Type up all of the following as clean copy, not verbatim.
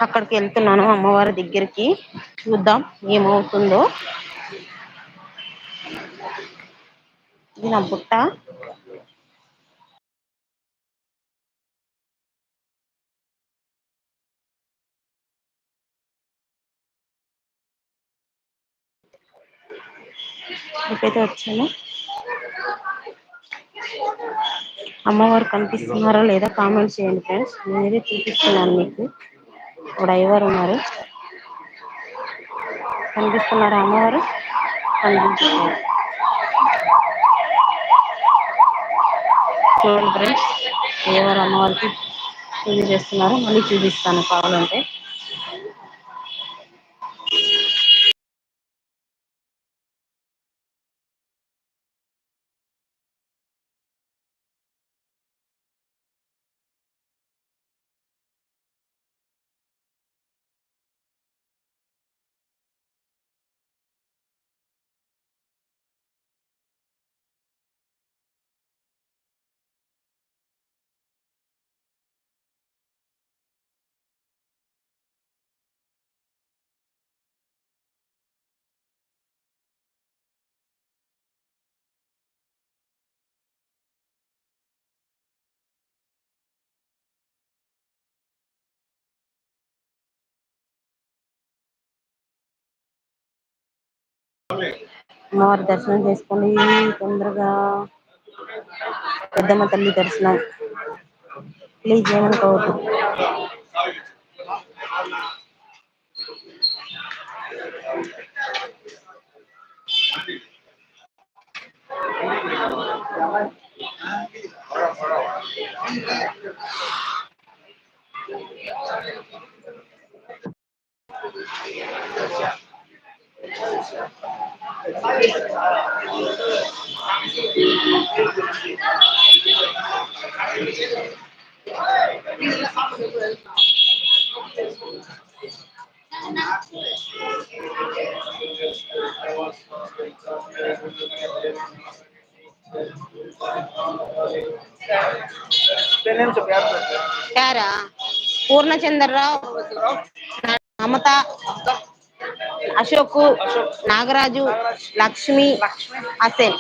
అక్కడికి వెళ్తున్నాను అమ్మవారి దగ్గరికి. చూద్దాం ఏమవుతుందో. ఇది నా బుట్ట. ఇప్పుడైతే వచ్చాను. అమ్మవారు కనిపిస్తున్నారా లేదా కామెంట్ చేయండి ఫ్రెండ్స్. నేనైతే చూపిస్తున్నాను మీకు. ఒక అయ్యగారు ఉన్నారు. కనిపిస్తున్నారా అమ్మవారు? కనిపిస్తున్నారు. చూడండి ఫ్రెండ్స్, అయ్యగారు అమ్మవారికి పూజ చేస్తున్నారు. మళ్ళీ చూపిస్తాను కావాలంటే. అమ్మవారి దర్శనం చేసుకోండి తొందరగా. పెద్దమ్మ తల్లి దర్శనం. ప్లీజ్ ఏమనుకోవద్దు. యారా పూర్ణచంద్రరావు, మమత, అశోక్, నాగరాజు, లక్ష్మి, అసేన్.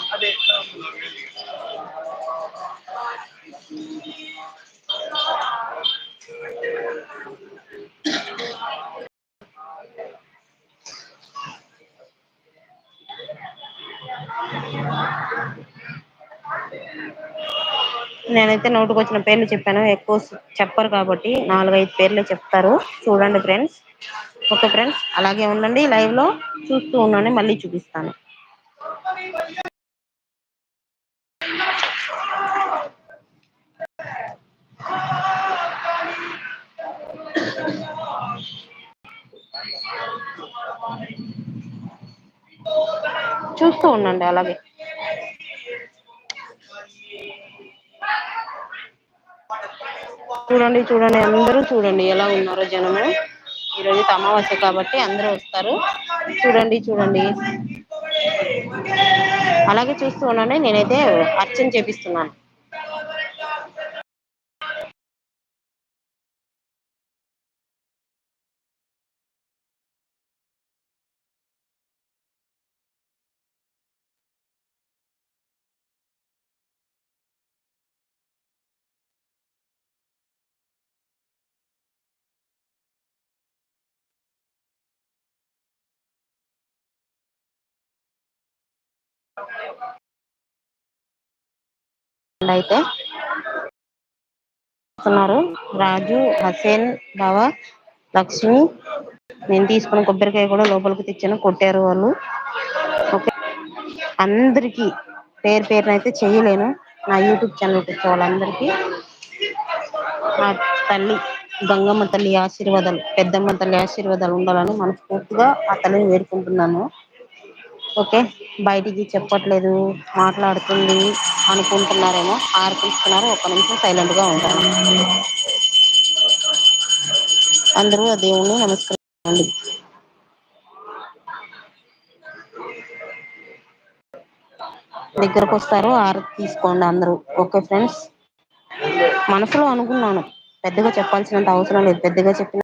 నేనైతే నోటుకు వచ్చిన పేర్లు చెప్పాను. ఎక్కువ చెప్పరు కాబట్టి 4-5 పేర్లు చెప్తారు. చూడండి ఫ్రెండ్స్. ఓకే ఫ్రెండ్స్, అలాగే ఉండండి. లైవ్ లో చూస్తూ ఉండండి. మళ్ళీ చూపిస్తాను. చూస్తూ ఉండండి అలాగే. చూడండి చూడండి, అందరూ చూడండి ఎలా ఉన్నారో జనము. ఈరోజు అమావాస్య కాబట్టి అందరూ వస్తారు. చూడండి చూడండి, అలాగే చూస్తూ ఉండండి. నేనైతే అర్చన చేపిస్తున్నాను. అయితే వస్తున్నారు రాజు, హసేన్, బావ, లక్ష్మి. నేను తీసుకున్న కొబ్బరికాయ కూడా లోపలికి తెచ్చాను. కొట్టారు వాళ్ళు. ఓకే, అందరికి పేరు పేరునైతే చేయలేను. నా యూట్యూబ్ ఛానల్ వచ్చే వాళ్ళందరికీ ఆ తల్లి గంగమ్మ తల్లి ఆశీర్వాదాలు, పెద్దమ్మ తల్లి ఆశీర్వాదాలు ఉండాలని మనస్ఫూర్తిగా ఆ తల్లిని వేడుకుంటున్నాను. ఓకే, బయటికి చెప్పట్లేదు, మాట్లాడుతుంది అనుకుంటున్నారేమో. ఆర్పిస్తున్నారు. ఒక్క నిమిషం సైలెంట్ గా ఉంటాను. అందరూ ఆ దేవుణ్ణి నమస్కరించండి. దగ్గరకు వస్తారు, ఆరతి తీసుకోండి అందరూ. ఓకే ఫ్రెండ్స్, మనసులో అనుకున్నాను, పెద్దగా చెప్పాల్సినంత అవసరం లేదు. పెద్దగా చెప్పిన